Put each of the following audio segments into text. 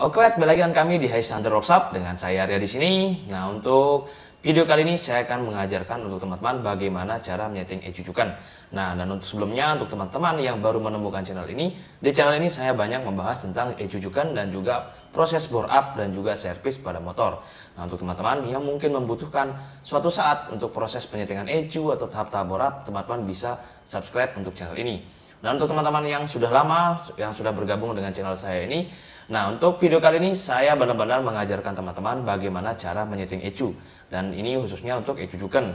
Oke, kembali lagi dengan kami di Hai Hunter Workshop dengan saya Arya di sini. Nah, untuk video kali ini saya akan mengajarkan untuk teman-teman bagaimana cara menyeting ecucukan. Nah, dan untuk sebelumnya untuk teman-teman yang baru menemukan channel ini, di channel ini saya banyak membahas tentang ecucukan dan juga proses bore up dan juga servis pada motor. Nah, untuk teman-teman yang mungkin membutuhkan suatu saat untuk proses penyetingan ecu atau tahap-tahap bore up, teman-teman bisa subscribe untuk channel ini. Dan untuk teman-teman yang sudah lama, yang sudah bergabung dengan channel saya ini, nah untuk video kali ini saya benar-benar mengajarkan teman-teman bagaimana cara menyeting ECU. Dan ini khususnya untuk ecucukan.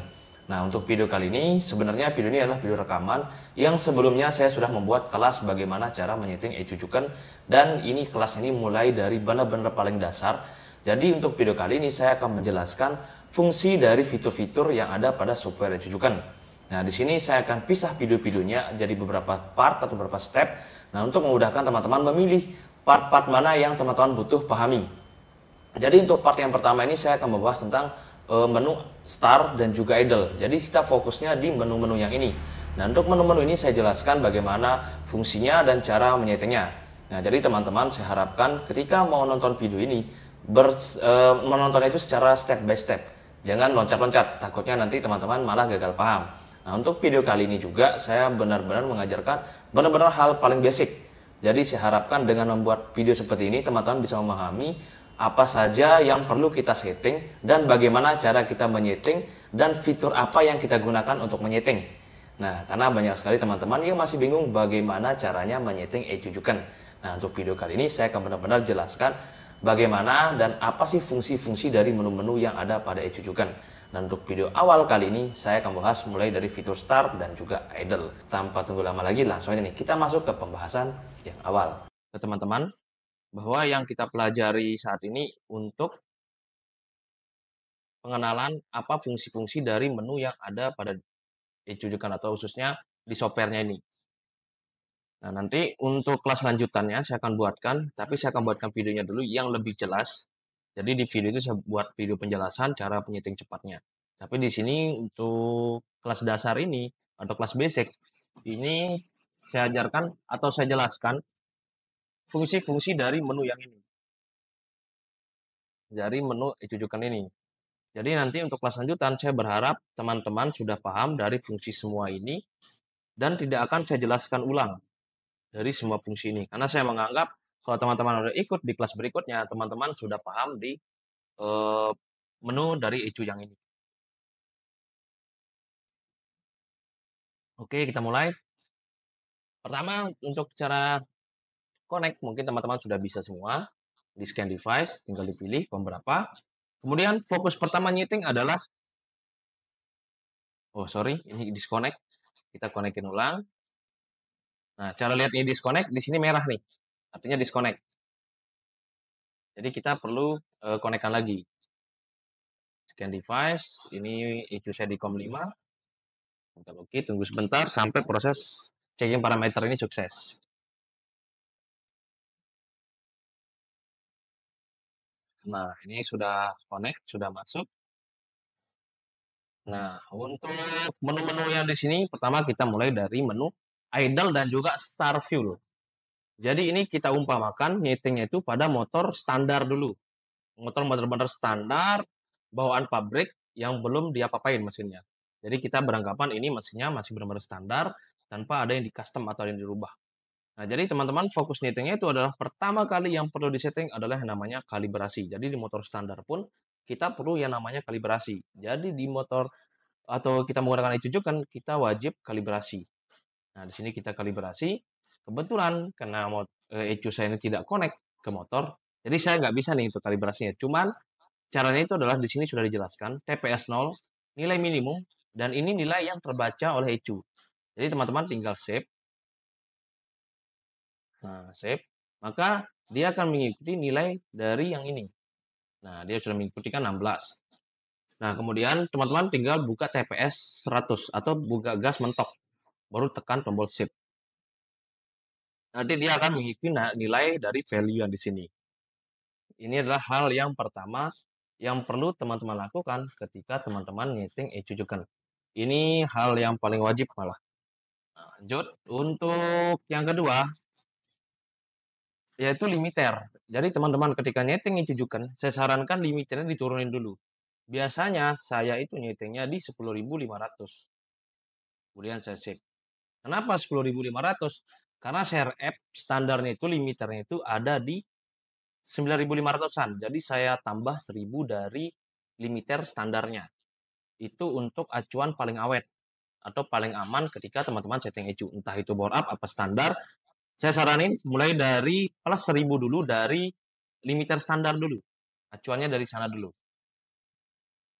Nah untuk video kali ini, sebenarnya video ini adalah video rekaman yang sebelumnya saya sudah membuat kelas bagaimana cara menyeting ecucukan. Dan ini kelas ini mulai dari benar-benar paling dasar. Jadi untuk video kali ini saya akan menjelaskan fungsi dari fitur-fitur yang ada pada software ecucukan. Nah, di sini saya akan pisah video-videonya jadi beberapa part atau beberapa step. Nah, untuk memudahkan teman-teman memilih part-part mana yang teman-teman butuh pahami. Jadi untuk part yang pertama ini saya akan membahas tentang menu start dan juga idle. Jadi kita fokusnya di menu-menu yang ini. Nah, untuk menu-menu ini saya jelaskan bagaimana fungsinya dan cara menyetingnya. Nah, jadi teman-teman saya harapkan ketika mau nonton video ini menontonnya itu secara step by step. Jangan loncat-loncat, takutnya nanti teman-teman malah gagal paham. Nah, untuk video kali ini juga saya benar-benar mengajarkan benar-benar hal paling basic. Jadi saya harapkan dengan membuat video seperti ini teman-teman bisa memahami apa saja yang perlu kita setting dan bagaimana cara kita menyeting dan fitur apa yang kita gunakan untuk menyeting. Nah, karena banyak sekali teman-teman yang masih bingung bagaimana caranya menyeting ecucukan. Nah, untuk video kali ini saya akan benar-benar jelaskan bagaimana dan apa sih fungsi-fungsi dari menu-menu yang ada pada ecucukan. Dan untuk video awal kali ini saya akan bahas mulai dari fitur start dan juga idle. Tanpa tunggu lama lagi langsung aja nih kita masuk ke pembahasan yang awal. Teman-teman, bahwa yang kita pelajari saat ini untuk pengenalan apa fungsi-fungsi dari menu yang ada pada ecucukan atau khususnya di softwarenya ini. Nah, nanti untuk kelas lanjutannya saya akan buatkan, tapi saya akan buatkan videonya dulu yang lebih jelas. Jadi di video itu saya buat video penjelasan cara penyeting cepatnya. Tapi di sini untuk kelas dasar ini atau kelas basic ini saya ajarkan atau saya jelaskan fungsi-fungsi dari menu yang ini. Dari menu ecucukan ini. Jadi nanti untuk kelas lanjutan saya berharap teman-teman sudah paham dari fungsi semua ini dan tidak akan saya jelaskan ulang dari semua fungsi ini. Karena saya menganggap kalau teman-teman sudah ikut di kelas berikutnya, teman-teman sudah paham di eh, menu dari ECU yang ini. Oke, kita mulai. Pertama, untuk cara connect, mungkin teman-teman sudah bisa semua. Di scan device, tinggal dipilih beberapa. Kemudian fokus pertama nyeting adalah, oh sorry, ini disconnect. Kita konekin ulang. Nah, cara lihat ini disconnect, di sini merah nih. Artinya disconnect. Jadi kita perlu konekkan lagi. Scan device, ini ECU saya di COM5. Oke, tunggu sebentar sampai proses checking parameter ini sukses. Nah, ini sudah connect, sudah masuk. Nah, untuk menu-menu yang di sini, pertama kita mulai dari menu idle dan juga start fuel. Jadi ini kita umpamakan nyetingnya itu pada motor standar dulu. Motor benar-benar standar, bawaan pabrik yang belum diapa-apain mesinnya. Jadi kita beranggapan ini mesinnya masih benar-benar standar, tanpa ada yang di custom atau yang dirubah. Nah, jadi teman-teman fokus nyetingnya itu adalah pertama kali yang perlu disetting adalah yang namanya kalibrasi. Jadi di motor standar pun kita perlu yang namanya kalibrasi. Jadi di motor atau kita menggunakan ECU kan kita wajib kalibrasi. Nah, di sini kita kalibrasi. Kebetulan karena ECU saya ini tidak connect ke motor, jadi saya nggak bisa nih untuk kalibrasinya. Cuman caranya itu adalah di sini sudah dijelaskan TPS 0, nilai minimum, dan ini nilai yang terbaca oleh ECU. Jadi teman-teman tinggal save. Nah, save. Maka dia akan mengikuti nilai dari yang ini. Nah, dia sudah mengikuti kan 16. Nah, kemudian teman-teman tinggal buka TPS 100 atau buka gas mentok. Baru tekan tombol shift. Nanti dia akan mengikuti nilai dari value yang di sini. Ini adalah hal yang pertama yang perlu teman-teman lakukan ketika teman-teman nyeting ecucukan. Ini hal yang paling wajib malah. Lanjut, untuk yang kedua, yaitu limiter. Jadi teman-teman ketika nyeting ecujukan, saya sarankan limitnya diturunin dulu. Biasanya saya itu nyetingnya di 10.500. Kemudian saya save. Kenapa 10.500? Karena share app standarnya itu limiternya itu ada di 9.500-an. Jadi saya tambah 1.000 dari limiter standarnya. Itu untuk acuan paling awet atau paling aman ketika teman-teman setting ecu. Entah itu bore up apa standar. Saya saranin mulai dari plus 1.000 dulu dari limiter standar dulu. Acuannya dari sana dulu.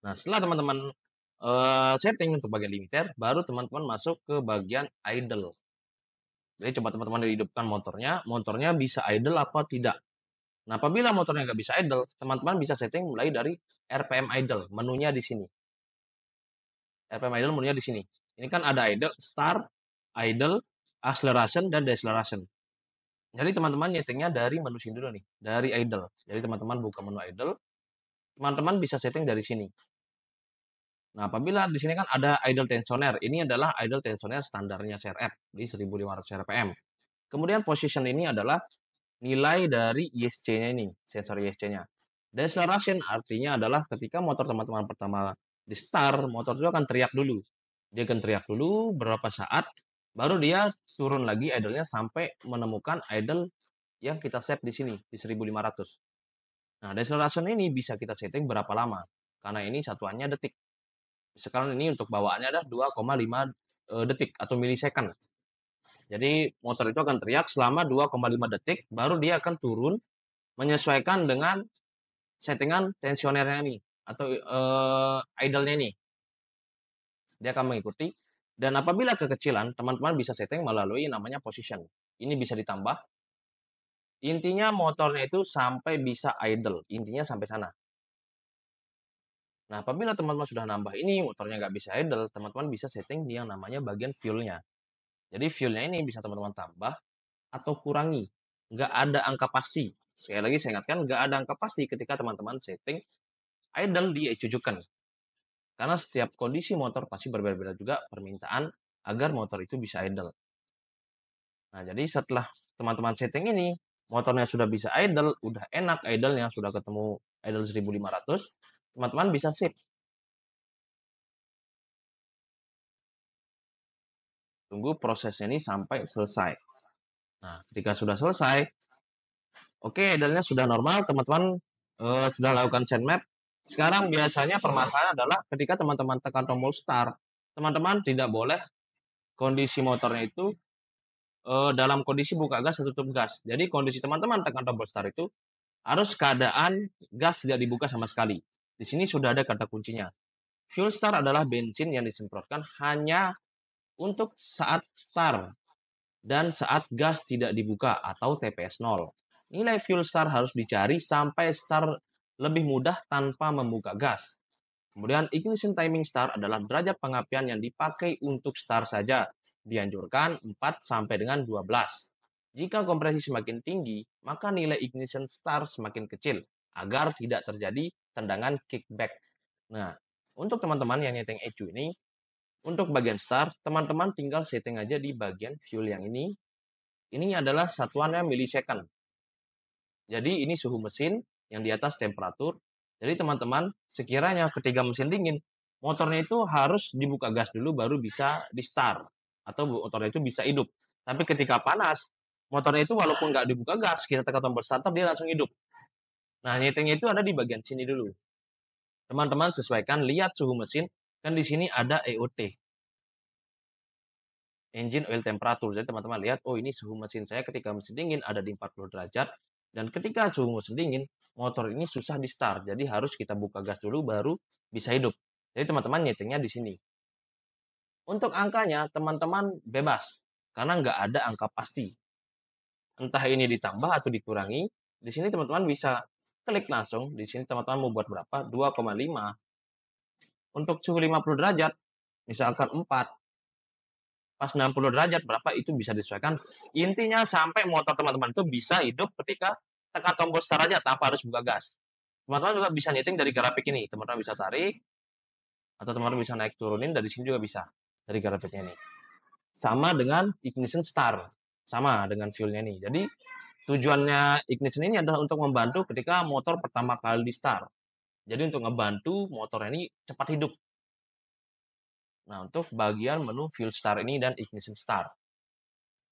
Nah, setelah teman-teman setting untuk bagian limiter, baru teman-teman masuk ke bagian idle. Jadi coba teman-teman hidupkan motornya, motornya bisa idle apa tidak. Nah, apabila motornya nggak bisa idle, teman-teman bisa setting mulai dari RPM idle, menunya di sini. RPM idle menunya di sini. Ini kan ada idle, start, idle, acceleration, dan deceleration. Jadi teman-teman nyetingnya dari menu sini dulu nih, dari idle. Jadi teman-teman buka menu idle, teman-teman bisa setting dari sini. Nah, apabila di sini kan ada idle tensioner, ini adalah idle tensioner standarnya CRF di 1.500 RPM. Kemudian position ini adalah nilai dari ISC-nya ini, sensor ISC-nya. Deceleration artinya adalah ketika motor teman-teman pertama di start, motor itu akan teriak dulu. Dia akan teriak dulu beberapa saat, baru dia turun lagi idle-nya sampai menemukan idle yang kita set di sini, di 1.500. Nah, deceleration ini bisa kita setting berapa lama, karena ini satuannya detik. Sekarang ini untuk bawaannya ada 2,5 detik atau milisecond. Jadi motor itu akan teriak selama 2,5 detik, baru dia akan turun menyesuaikan dengan settingan tensionernya ini atau idle-nya ini. Dia akan mengikuti. Dan apabila kekecilan, teman-teman bisa setting melalui namanya position. Ini bisa ditambah. Intinya motornya itu sampai bisa idle. Intinya sampai sana. Nah, apabila teman-teman sudah nambah ini, motornya nggak bisa idle, teman-teman bisa setting yang namanya bagian fuel-nya. Jadi fuel-nya ini bisa teman-teman tambah atau kurangi. Nggak ada angka pasti. Sekali lagi saya ingatkan, nggak ada angka pasti ketika teman-teman setting idle di ecujukan. Karena setiap kondisi motor pasti berbeda-beda juga permintaan agar motor itu bisa idle. Nah, jadi setelah teman-teman setting ini, motornya sudah bisa idle, udah enak idle-nya, sudah ketemu idle 1.500, teman-teman bisa save. Tunggu prosesnya ini sampai selesai. Nah, ketika sudah selesai, oke, idle-nya sudah normal, teman-teman sudah lakukan send map. Sekarang biasanya permasalahan adalah ketika teman-teman tekan tombol start, teman-teman tidak boleh kondisi motornya itu dalam kondisi buka gas atau tutup gas. Jadi kondisi teman-teman tekan tombol start itu harus keadaan gas tidak dibuka sama sekali. Di sini sudah ada kata kuncinya. Fuel start adalah bensin yang disemprotkan hanya untuk saat start dan saat gas tidak dibuka atau TPS 0. Nilai fuel start harus dicari sampai start lebih mudah tanpa membuka gas. Kemudian ignition timing start adalah derajat pengapian yang dipakai untuk start saja. Dianjurkan 4 sampai dengan 12. Jika kompresi semakin tinggi, maka nilai ignition start semakin kecil agar tidak terjadi tendangan kickback. Nah, untuk teman-teman yang nyeting ECU ini, untuk bagian start, teman-teman tinggal setting aja di bagian fuel yang ini. Ini adalah satuannya milisecond. Jadi ini suhu mesin yang di atas temperatur. Jadi teman-teman, sekiranya ketika mesin dingin, motornya itu harus dibuka gas dulu baru bisa di start atau motornya itu bisa hidup. Tapi ketika panas, motornya itu walaupun nggak dibuka gas, kita tekan tombol starter dia langsung hidup. Nah, nyetingnya itu ada di bagian sini dulu. Teman-teman sesuaikan, lihat suhu mesin, kan di sini ada EOT, engine oil temperature. Jadi teman-teman lihat, oh ini suhu mesin saya ketika mesin dingin ada di 40 derajat. Dan ketika suhu mesin dingin, motor ini susah di start. Jadi harus kita buka gas dulu baru bisa hidup. Jadi teman-teman nyetingnya di sini. Untuk angkanya, teman-teman bebas. Karena nggak ada angka pasti. Entah ini ditambah atau dikurangi. Di sini teman-teman bisa klik langsung. Di sini teman-teman mau buat berapa? 2,5. Untuk suhu 50 derajat, misalkan 4. Pas 60 derajat berapa itu bisa disesuaikan. Intinya sampai motor teman-teman itu bisa hidup ketika tekan tombol start aja tanpa harus buka gas. Teman-teman juga bisa nyeting dari grafik ini. Teman-teman bisa tarik atau teman-teman bisa naik turunin dari sini juga bisa dari grafiknya ini. Sama dengan ignition start, sama dengan fuelnya ini. Jadi tujuannya ignition ini adalah untuk membantu ketika motor pertama kali di start. Jadi untuk ngebantu motor ini cepat hidup. Nah, untuk bagian menu fuel start ini dan ignition start.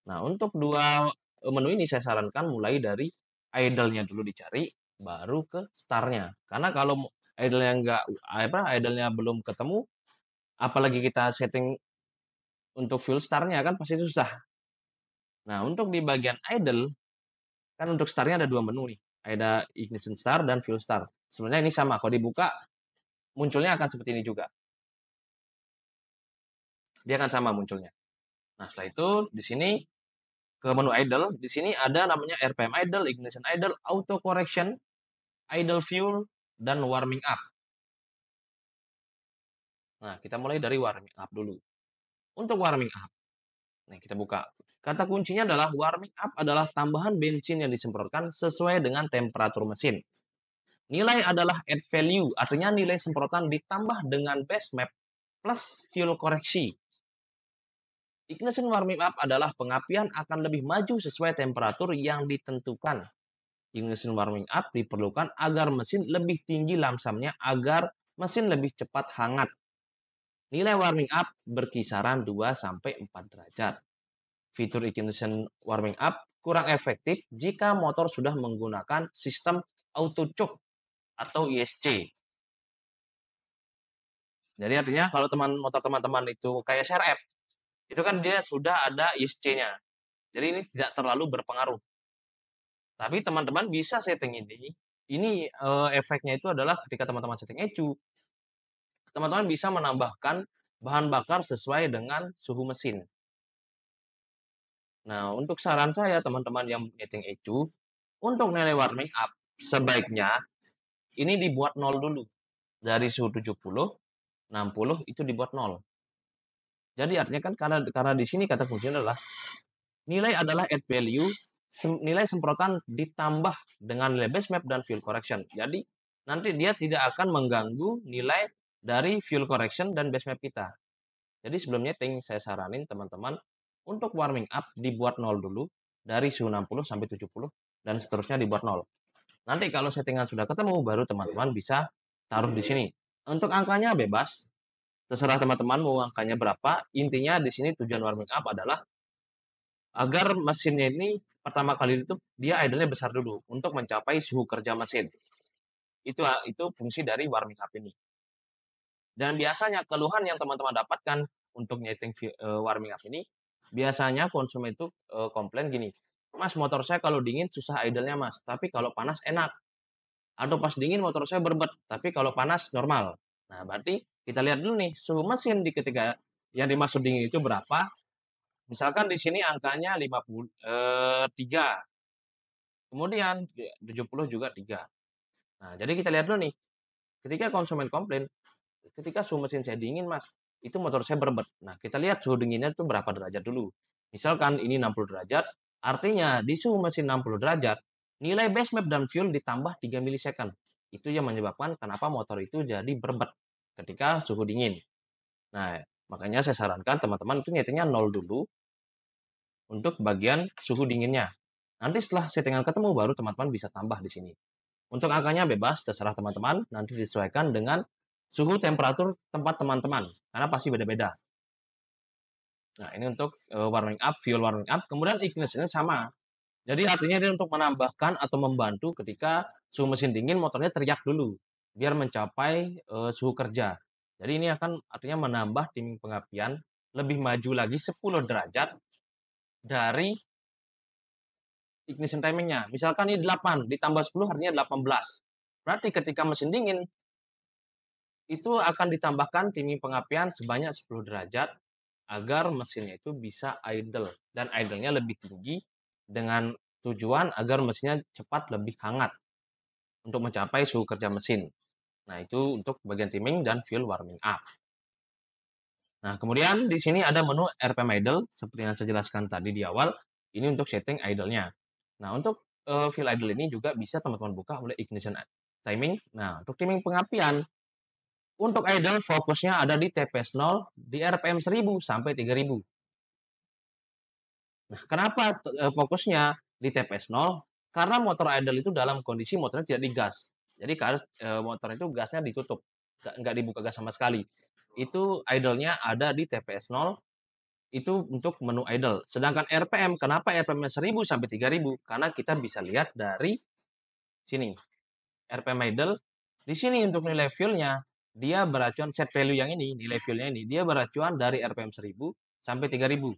Nah, untuk dua menu ini saya sarankan mulai dari idle-nya dulu dicari, baru ke start-nya. Karena kalau idle-nya idle-nya belum ketemu, apalagi kita setting untuk fuel start-nya kan pasti susah. Nah, untuk di bagian idle, kan untuk start-nya ada dua menu nih. Ada ignition start dan fuel start. Sebenarnya ini sama, kalau dibuka munculnya akan seperti ini juga. Dia akan sama munculnya. Nah, setelah itu di sini ke menu idle, di sini ada namanya RPM idle, ignition idle, auto correction, idle fuel, dan warming up. Nah, kita mulai dari warming up dulu. Untuk warming up, nah kita buka. Kata kuncinya adalah warming up adalah tambahan bensin yang disemprotkan sesuai dengan temperatur mesin. Nilai adalah add value, artinya nilai semprotan ditambah dengan base map plus fuel koreksi. Ignition warming up adalah pengapian akan lebih maju sesuai temperatur yang ditentukan. Ignition warming up diperlukan agar mesin lebih tinggi lamsamnya agar mesin lebih cepat hangat. Nilai warming up berkisaran 2-4 derajat. Fitur ignition warming up kurang efektif jika motor sudah menggunakan sistem auto choke atau ISC. Jadi artinya kalau motor teman-teman itu kayak CRF, itu kan dia sudah ada ISC-nya. Jadi ini tidak terlalu berpengaruh. Tapi teman-teman bisa setting ini. Ini efeknya itu adalah ketika teman-teman setting ECU, teman-teman bisa menambahkan bahan bakar sesuai dengan suhu mesin. Nah, untuk saran saya teman-teman yang setting ECU, untuk nilai warming up sebaiknya ini dibuat 0 dulu. Dari suhu 70, 60 itu dibuat 0. Jadi artinya kan karena di sini kata kuncinya adalah nilai adalah add value, nilai semprotan ditambah dengan nilai base map dan fuel correction. Jadi nanti dia tidak akan mengganggu nilai dari fuel correction dan base map kita. Jadi sebelum nyeting saya saranin teman-teman untuk warming up dibuat 0 dulu dari suhu 60 sampai 70 dan seterusnya dibuat 0. Nanti kalau settingan sudah ketemu baru teman-teman bisa taruh di sini. Untuk angkanya bebas, terserah teman-teman mau angkanya berapa. Intinya di sini tujuan warming up adalah agar mesinnya ini pertama kali itu dia idle-nya besar dulu untuk mencapai suhu kerja mesin. Itu fungsi dari warming up ini. Dan biasanya keluhan yang teman-teman dapatkan untuk nyeting warming up ini, biasanya konsumen itu komplain gini, Mas motor saya kalau dingin susah idle-nya mas, tapi kalau panas enak. Atau pas dingin motor saya berbet, tapi kalau panas normal. Nah berarti kita lihat dulu nih suhu mesin di ketika yang dimaksud dingin itu berapa. Misalkan di sini angkanya 53, kemudian 70 juga 3. Nah jadi kita lihat dulu nih, ketika konsumen komplain, ketika suhu mesin saya dingin mas, itu motor saya berbet. Nah kita lihat suhu dinginnya itu berapa derajat dulu. Misalkan ini 60 derajat, artinya di suhu mesin 60 derajat, nilai base map dan fuel ditambah 3 milisecond. Itu yang menyebabkan kenapa motor itu jadi berbet ketika suhu dingin. Nah, makanya saya sarankan teman-teman itu nyetingnya 0 dulu untuk bagian suhu dinginnya. Nanti setelah settingan ketemu baru teman-teman bisa tambah di sini. Untuk angkanya bebas, terserah teman-teman, nanti disesuaikan dengan suhu temperatur tempat teman-teman, karena pasti beda-beda. Nah, ini untuk warming up, fuel warming up, kemudian ignition sama. Jadi artinya dia untuk menambahkan atau membantu ketika suhu mesin dingin motornya teriak dulu biar mencapai suhu kerja. Jadi ini akan artinya menambah timing pengapian lebih maju lagi 10 derajat dari ignition timingnya. Misalkan ini 8 ditambah 10 artinya 18. Berarti ketika mesin dingin itu akan ditambahkan timing pengapian sebanyak 10 derajat agar mesinnya itu bisa idle dan idle-nya lebih tinggi dengan tujuan agar mesinnya cepat lebih hangat untuk mencapai suhu kerja mesin. Nah, itu untuk bagian timing dan fuel warming up. Nah, kemudian di sini ada menu RPM idle seperti yang saya jelaskan tadi di awal. Ini untuk setting idle-nya. Nah, untuk fuel idle ini juga bisa teman-teman buka oleh ignition timing. Nah, untuk timing pengapian untuk idle fokusnya ada di TPS 0 di RPM 1000 sampai 3000. Nah, kenapa fokusnya? di TPS 0 karena motor idle itu dalam kondisi motornya tidak digas. Jadi motor itu gasnya ditutup, nggak dibuka gas sama sekali. Itu idle-nya ada di TPS 0 itu untuk menu idle. Sedangkan RPM, kenapa RPM-nya 1000 sampai 3000? Karena kita bisa lihat dari sini. RPM idle di sini untuk nilai fuel-nya dia beracuan set value yang ini, nilai fuel-nya ini dia beracuan dari RPM 1000 sampai 3000.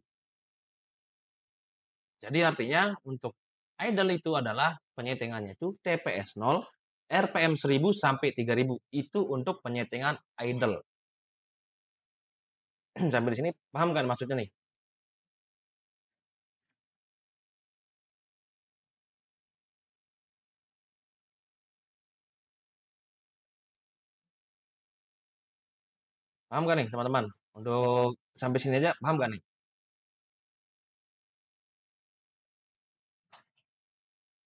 Jadi artinya untuk idle itu adalah penyetingannya itu TPS 0, RPM 1000 sampai 3000. Itu untuk penyetingan idle. Sampai di sini paham kan maksudnya nih? Paham kan nih teman-teman? Untuk sampai sini aja paham kan nih?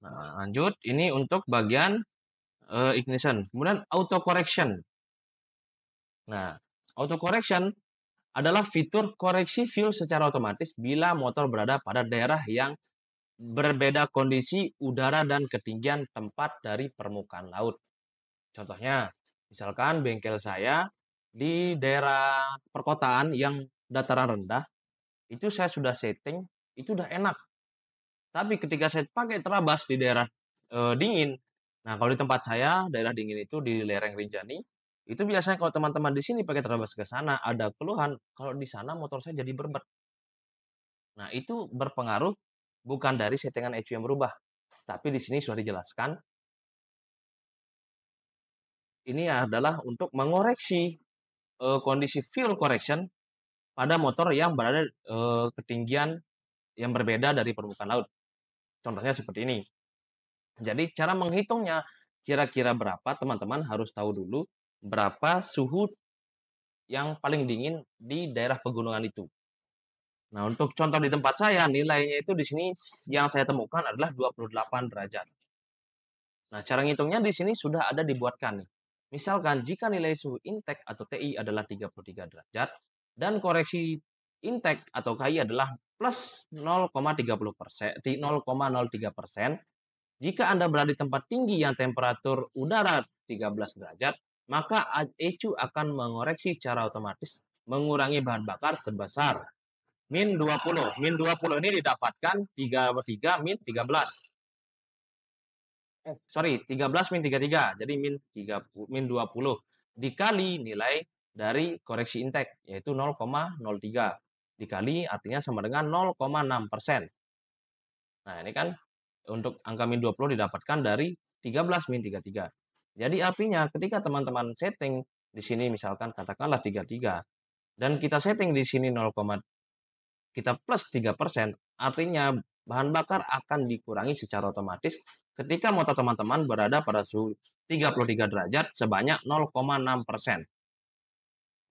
Nah, lanjut ini untuk bagian ignition. Kemudian auto correction. Nah, auto correction adalah fitur koreksi fuel secara otomatis bila motor berada pada daerah yang berbeda kondisi udara dan ketinggian tempat dari permukaan laut. Contohnya, misalkan bengkel saya di daerah perkotaan yang dataran rendah, itu saya sudah setting, itu udah enak. Tapi ketika saya pakai terabas di daerah dingin, nah kalau di tempat saya, daerah dingin itu di lereng Rinjani, itu biasanya kalau teman-teman di sini pakai terabas ke sana, ada keluhan, kalau di sana motor saya jadi berbet. Nah, itu berpengaruh bukan dari settingan ECU yang berubah, tapi di sini sudah dijelaskan, ini adalah untuk mengoreksi kondisi fuel correction pada motor yang berada ketinggian yang berbeda dari permukaan laut. Contohnya seperti ini. Jadi cara menghitungnya kira-kira berapa teman-teman harus tahu dulu berapa suhu yang paling dingin di daerah pegunungan itu. Nah, untuk contoh di tempat saya nilainya itu di sini yang saya temukan adalah 28 derajat. Nah, cara ngitungnya di sini sudah ada dibuatkan nih. Misalkan jika nilai suhu intake atau TI adalah 33 derajat dan koreksi intake atau KI adalah plus 0,30%, 0,03%. Jika Anda berada di tempat tinggi yang temperatur udara 13 derajat, maka ECU akan mengoreksi secara otomatis mengurangi bahan bakar sebesar min 20. Min 20 ini didapatkan 33 min 13. Sorry, 13 min 33. Jadi min 30, min 20 dikali nilai dari koreksi intake yaitu 0,03 dikali artinya sama dengan 0,6%. Nah, ini kan untuk angka min 20 didapatkan dari 13 min 33. Jadi artinya ketika teman-teman setting di sini misalkan katakanlah 33 dan kita setting di sini 0, kita plus 3%, artinya bahan bakar akan dikurangi secara otomatis ketika motor teman-teman berada pada suhu 33 derajat sebanyak 0,6%.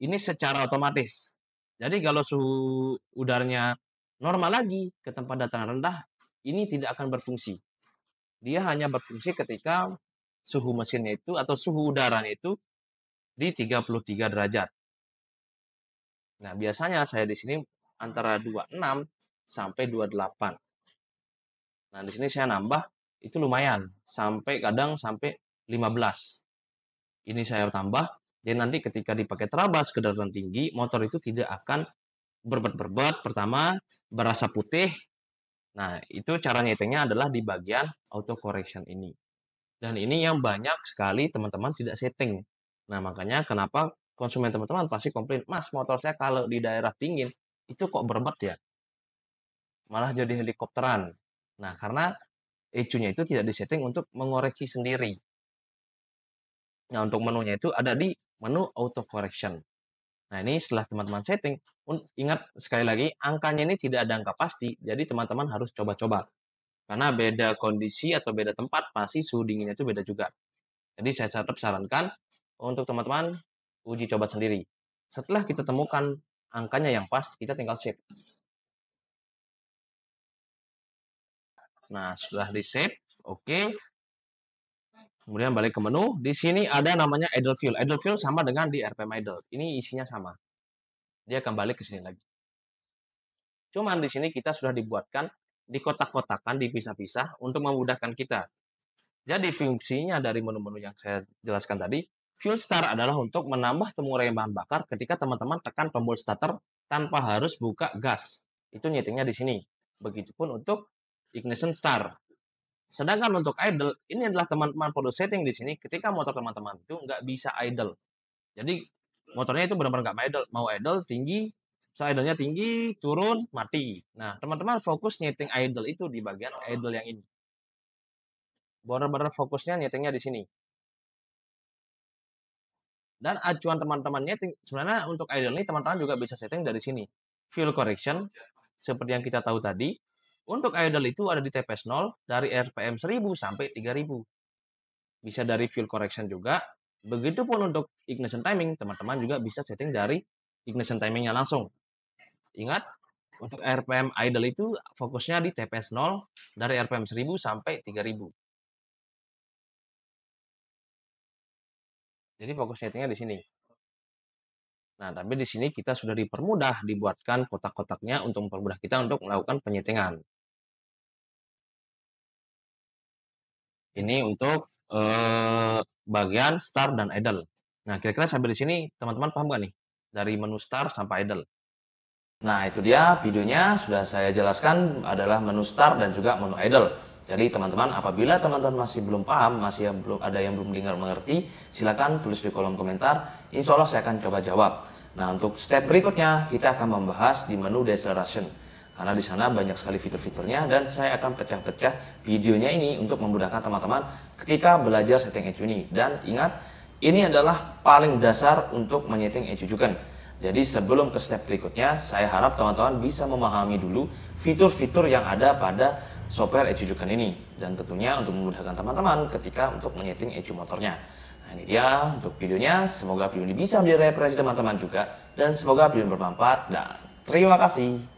Ini secara otomatis. Jadi kalau suhu udaranya normal lagi ke tempat dataran rendah, ini tidak akan berfungsi. Dia hanya berfungsi ketika suhu mesinnya itu atau suhu udaranya itu di 33 derajat. Nah, biasanya saya di sini antara 26 sampai 28. Nah, di sini saya nambah itu lumayan sampai kadang sampai 15. Ini saya tambah jadi nanti ketika dipakai terabas ke dataran tinggi, motor itu tidak akan berbet-berbet. Pertama, berasa putih. Nah, itu cara nyetingnya adalah di bagian auto correction ini. Dan ini yang banyak sekali teman-teman tidak setting. Nah, makanya kenapa konsumen teman-teman pasti komplain, Mas, motor saya kalau di daerah dingin, itu kok berbet ya? Malah jadi helikopteran. Nah, karena ECU-nya itu tidak disetting untuk mengoreksi sendiri. Nah, untuk menunya itu ada di menu auto correction. Nah, ini setelah teman-teman setting, ingat sekali lagi, angkanya ini tidak ada angka pasti, jadi teman-teman harus coba-coba. Karena beda kondisi atau beda tempat, pasti suhu dinginnya itu beda juga. Jadi saya tetap sarankan untuk teman-teman uji coba sendiri. Setelah kita temukan angkanya yang pas, kita tinggal save. Nah, sudah di save, oke. Kemudian balik ke menu. Di sini ada namanya idle fuel. Idle fuel sama dengan di RPM idle. Ini isinya sama. Dia akan balik ke sini lagi. Cuman di sini kita sudah dibuatkan dikotak-kotakan, dipisah-pisah untuk memudahkan kita. Jadi fungsinya dari menu-menu yang saya jelaskan tadi, fuel start adalah untuk menambah temurai bahan bakar ketika teman-teman tekan tombol starter tanpa harus buka gas. Itu nyetingnya di sini. Begitupun untuk ignition start. Sedangkan untuk idle, ini adalah teman-teman perlu setting di sini ketika motor teman-teman itu nggak bisa idle. Jadi motornya itu benar-benar nggak idle. Mau idle tinggi, idle-nya tinggi, turun, mati. Nah, teman-teman fokus nyeting idle itu di bagian idle yang ini. Benar-benar fokusnya nyetingnya di sini. Dan acuan teman-teman nyeting, sebenarnya untuk idle ini teman-teman juga bisa setting dari sini. Fuel correction, seperti yang kita tahu tadi, untuk idle itu ada di TPS 0 dari RPM 1000 sampai 3000. Bisa dari fuel correction juga. Begitupun untuk ignition timing, teman-teman juga bisa setting dari ignition timingnya langsung. Ingat, untuk RPM idle itu fokusnya di TPS 0 dari RPM 1000 sampai 3000. Jadi fokus settingnya di sini. Nah, tapi di sini kita sudah dipermudah dibuatkan kotak-kotaknya untuk mempermudah kita untuk melakukan penyetingan. Ini untuk bagian start dan idle. Nah, kira-kira sampai di sini teman-teman paham nggak nih? Dari menu start sampai idle. Nah, itu dia videonya sudah saya jelaskan adalah menu start dan juga menu idle. Jadi teman-teman, apabila teman-teman masih belum paham, masih belum ada yang belum dengar mengerti, silakan tulis di kolom komentar. Insya Allah saya akan coba jawab. Nah, untuk step berikutnya kita akan membahas di menu deceleration. Karena di sana banyak sekali fitur-fiturnya dan saya akan pecah-pecah videonya ini untuk memudahkan teman-teman ketika belajar setting ECU ini. Dan ingat, ini adalah paling dasar untuk menyeting ECU juken. Jadi sebelum ke step berikutnya, saya harap teman-teman bisa memahami dulu fitur-fitur yang ada pada software ECU juken ini. Dan tentunya untuk memudahkan teman-teman ketika untuk menyeting ECU motornya. Nah, ini dia untuk videonya. Semoga video ini bisa menjadi referensi teman-teman juga. Dan semoga video ini bermanfaat. Dan terima kasih.